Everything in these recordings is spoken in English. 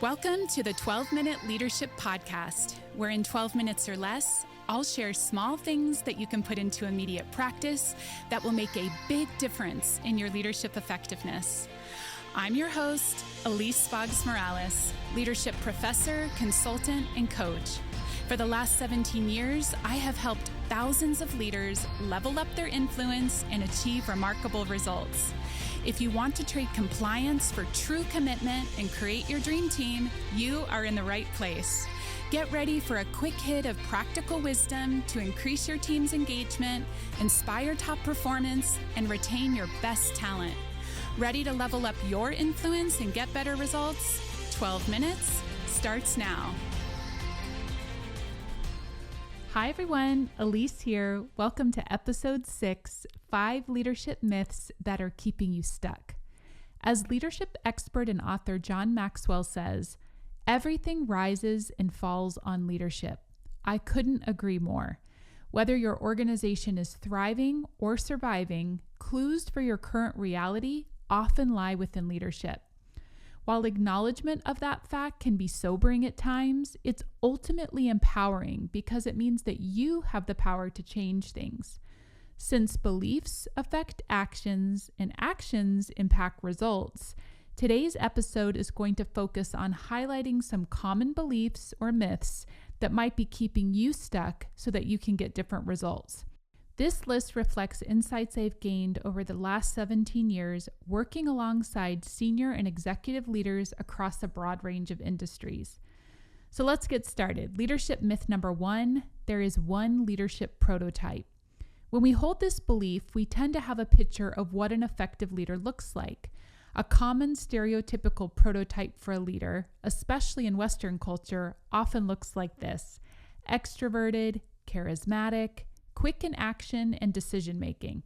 Welcome to the 12-Minute Leadership Podcast, where in 12 minutes or less, I'll share small things that you can put into immediate practice that will make a big difference in your leadership effectiveness. I'm your host, Elise Boggs-Morales, leadership professor, consultant, and coach. For the last 17 years, I have helped thousands of leaders level up their influence and achieve remarkable results. If you want to trade compliance for true commitment and create your dream team, you are in the right place. Get ready for a quick hit of practical wisdom to increase your team's engagement, inspire top performance, and retain your best talent. Ready to level up your influence and get better results? 12 minutes starts now. Hi everyone, Elise here. Welcome to episode 6, 5 leadership myths that are keeping you stuck. As leadership expert and author John Maxwell says, everything rises and falls on leadership. I couldn't agree more. Whether your organization is thriving or surviving, clues for your current reality often lie within leadership. While acknowledgement of that fact can be sobering at times, it's ultimately empowering because it means that you have the power to change things. Since beliefs affect actions and actions impact results, today's episode is going to focus on highlighting some common beliefs or myths that might be keeping you stuck so that you can get different results. This list reflects insights I've gained over the last 17 years working alongside senior and executive leaders across a broad range of industries. So let's get started. Leadership myth number 1, there is one leadership prototype. When we hold this belief, we tend to have a picture of what an effective leader looks like. A common stereotypical prototype for a leader, especially in Western culture, often looks like this: extroverted, charismatic, quick in action and decision-making.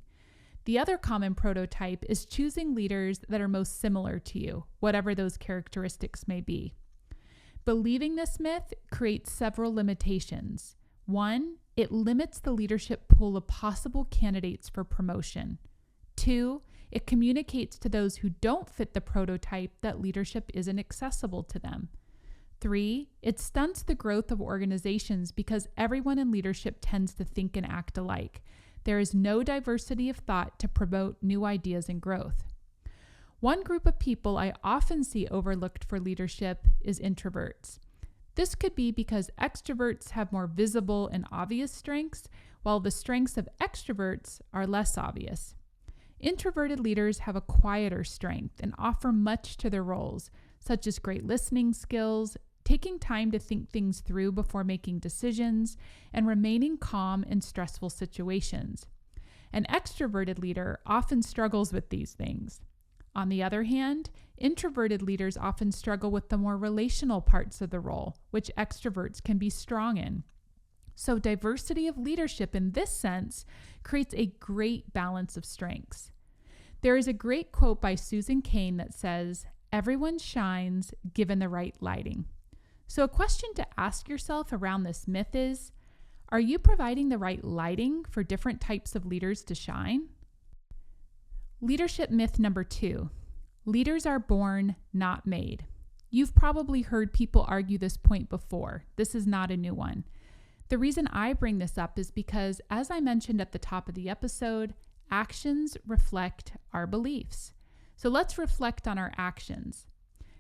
The other common prototype is choosing leaders that are most similar to you, whatever those characteristics may be. Believing this myth creates several limitations. 1, it limits the leadership pool of possible candidates for promotion. 2, it communicates to those who don't fit the prototype that leadership isn't accessible to them. 3, it stunts the growth of organizations because everyone in leadership tends to think and act alike. There is no diversity of thought to promote new ideas and growth. One group of people I often see overlooked for leadership is introverts. This could be because extroverts have more visible and obvious strengths, while the strengths of extroverts are less obvious. Introverted leaders have a quieter strength and offer much to their roles, such as great listening skills, taking time to think things through before making decisions, and remaining calm in stressful situations. An extroverted leader often struggles with these things. On the other hand, introverted leaders often struggle with the more relational parts of the role, which extroverts can be strong in. So diversity of leadership in this sense creates a great balance of strengths. There is a great quote by Susan Cain that says, "Everyone shines given the right lighting." So a question to ask yourself around this myth is, are you providing the right lighting for different types of leaders to shine? Leadership myth number 2, leaders are born, not made. You've probably heard people argue this point before. This is not a new one. The reason I bring this up is because, as I mentioned at the top of the episode, actions reflect our beliefs. So let's reflect on our actions.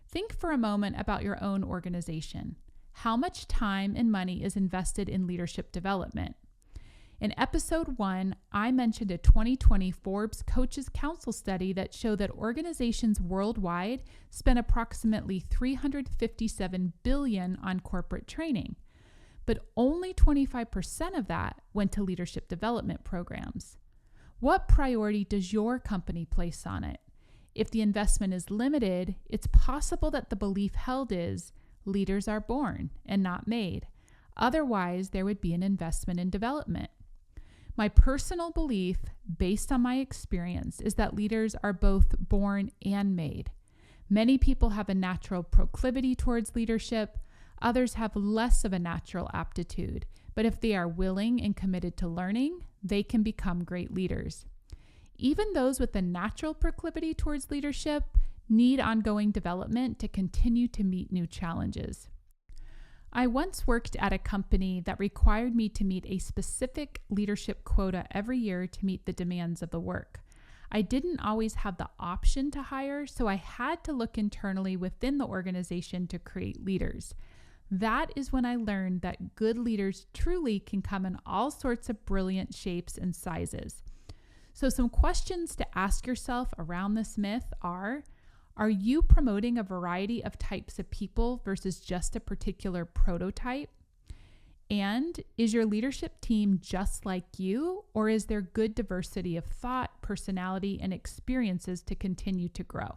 Think for a moment about your own organization. How much time and money is invested in leadership development? In episode 1, I mentioned a 2020 Forbes Coaches Council study that showed that organizations worldwide spent approximately $357 billion on corporate training, but only 25% of that went to leadership development programs. What priority does your company place on it? If the investment is limited, it's possible that the belief held is leaders are born and not made. Otherwise, there would be an investment in development. My personal belief, based on my experience, is that leaders are both born and made. Many people have a natural proclivity towards leadership. Others have less of a natural aptitude. But if they are willing and committed to learning, they can become great leaders. Even those with a natural proclivity towards leadership need ongoing development to continue to meet new challenges. I once worked at a company that required me to meet a specific leadership quota every year to meet the demands of the work. I didn't always have the option to hire, so I had to look internally within the organization to create leaders. That is when I learned that good leaders truly can come in all sorts of brilliant shapes and sizes. So some questions to ask yourself around this myth are you promoting a variety of types of people versus just a particular prototype? And is your leadership team just like you, or is there good diversity of thought, personality, and experiences to continue to grow?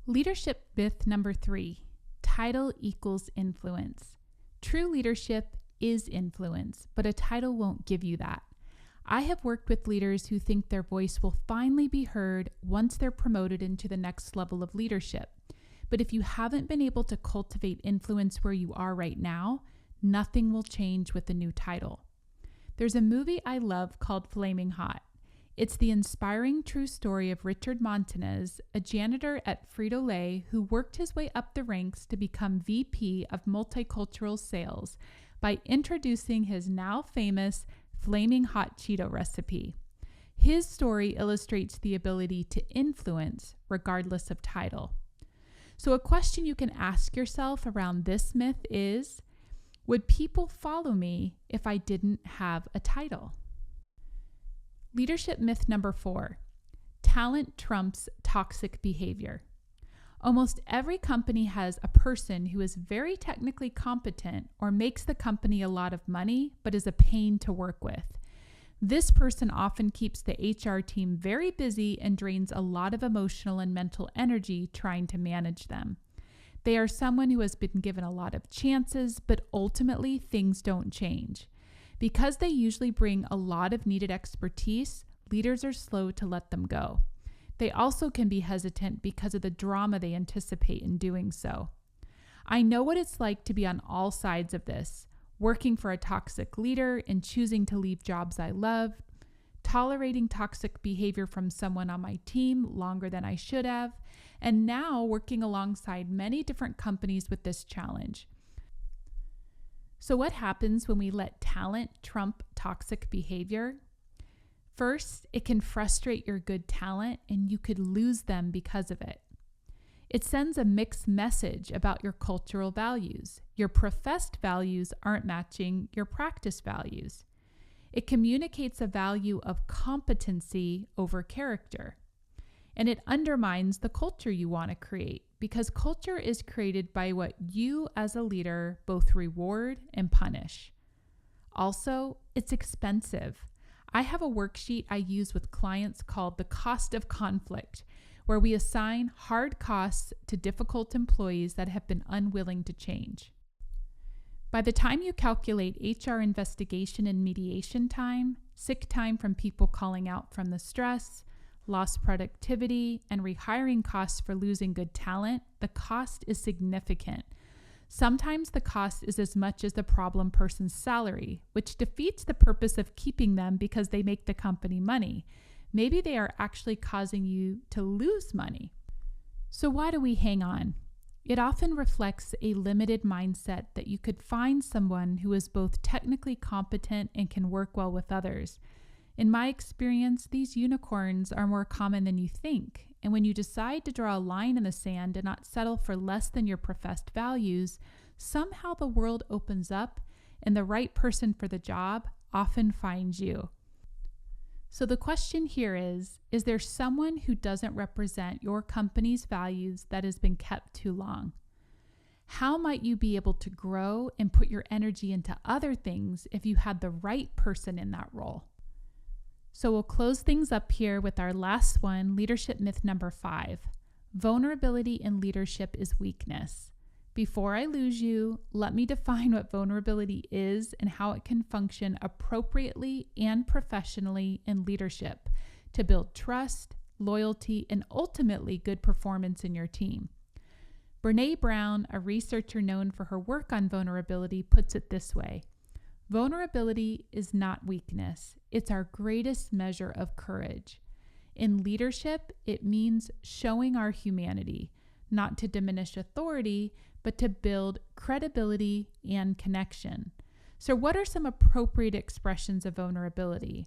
Leadership myth number 3, title equals influence. True leadership is influence, but a title won't give you that. I have worked with leaders who think their voice will finally be heard once they're promoted into the next level of leadership. But if you haven't been able to cultivate influence where you are right now, nothing will change with the new title. There's a movie I love called Flaming Hot. It's the inspiring true story of Richard Montanez, a janitor at Frito-Lay who worked his way up the ranks to become VP of Multicultural Sales by introducing his now famous Flaming Hot Cheeto recipe. His story illustrates the ability to influence regardless of title. So a question you can ask yourself around this myth is, would people follow me if I didn't have a title? Leadership myth number 4, talent trumps toxic behavior. Almost every company has a person who is very technically competent or makes the company a lot of money, but is a pain to work with. This person often keeps the HR team very busy and drains a lot of emotional and mental energy trying to manage them. They are someone who has been given a lot of chances, but ultimately things don't change. Because they usually bring a lot of needed expertise, leaders are slow to let them go. They also can be hesitant because of the drama they anticipate in doing so. I know what it's like to be on all sides of this, working for a toxic leader and choosing to leave jobs I love, tolerating toxic behavior from someone on my team longer than I should have, and now working alongside many different companies with this challenge. So what happens when we let talent trump toxic behavior? First, it can frustrate your good talent and you could lose them because of it. It sends a mixed message about your cultural values. Your professed values aren't matching your practice values. It communicates a value of competency over character. And it undermines the culture you want to create because culture is created by what you as a leader both reward and punish. Also, it's expensive. I have a worksheet I use with clients called the cost of conflict, where we assign hard costs to difficult employees that have been unwilling to change. By the time you calculate HR investigation and mediation time, sick time from people calling out from the stress, lost productivity, and rehiring costs for losing good talent, the cost is significant. Sometimes the cost is as much as the problem person's salary, which defeats the purpose of keeping them because they make the company money. Maybe they are actually causing you to lose money. So why do we hang on? It often reflects a limited mindset that you could find someone who is both technically competent and can work well with others. In my experience, these unicorns are more common than you think. And when you decide to draw a line in the sand and not settle for less than your professed values, somehow the world opens up and the right person for the job often finds you. So the question here is there someone who doesn't represent your company's values that has been kept too long? How might you be able to grow and put your energy into other things if you had the right person in that role? So we'll close things up here with our last one, leadership myth number 5. Vulnerability in leadership is weakness. Before I lose you, let me define what vulnerability is and how it can function appropriately and professionally in leadership to build trust, loyalty, and ultimately good performance in your team. Brené Brown, a researcher known for her work on vulnerability, puts it this way. Vulnerability is not weakness. It's our greatest measure of courage. In leadership, it means showing our humanity, not to diminish authority, but to build credibility and connection. So what are some appropriate expressions of vulnerability?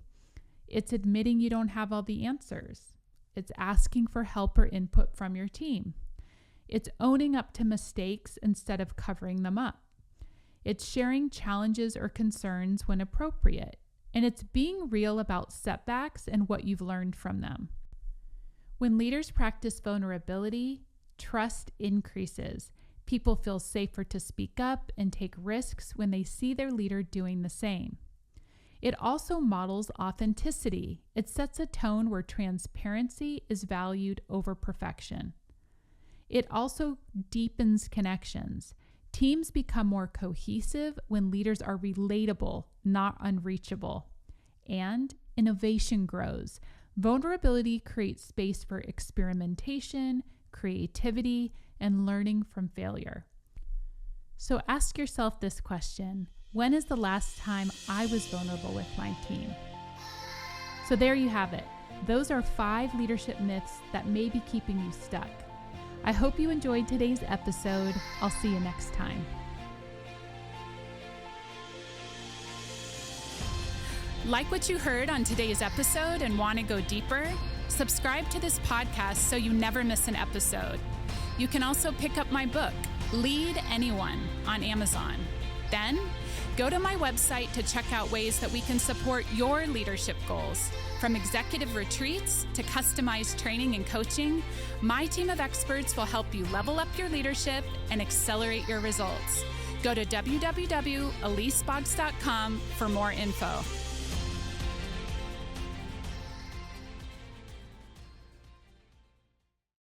It's admitting you don't have all the answers. It's asking for help or input from your team. It's owning up to mistakes instead of covering them up. It's sharing challenges or concerns when appropriate. And it's being real about setbacks and what you've learned from them. When leaders practice vulnerability, trust increases. People feel safer to speak up and take risks when they see their leader doing the same. It also models authenticity. It sets a tone where transparency is valued over perfection. It also deepens connections. Teams become more cohesive when leaders are relatable, not unreachable. And innovation grows. Vulnerability creates space for experimentation, creativity, and learning from failure. So ask yourself this question: when is the last time I was vulnerable with my team? So there you have it. Those are 5 leadership myths that may be keeping you stuck. I hope you enjoyed today's episode. I'll see you next time. Like what you heard on today's episode and want to go deeper? Subscribe to this podcast so you never miss an episode. You can also pick up my book, Lead Anyone, on Amazon. Then, go to my website to check out ways that we can support your leadership goals. From executive retreats to customized training and coaching, my team of experts will help you level up your leadership and accelerate your results. Go to www.eliseboggs.com for more info.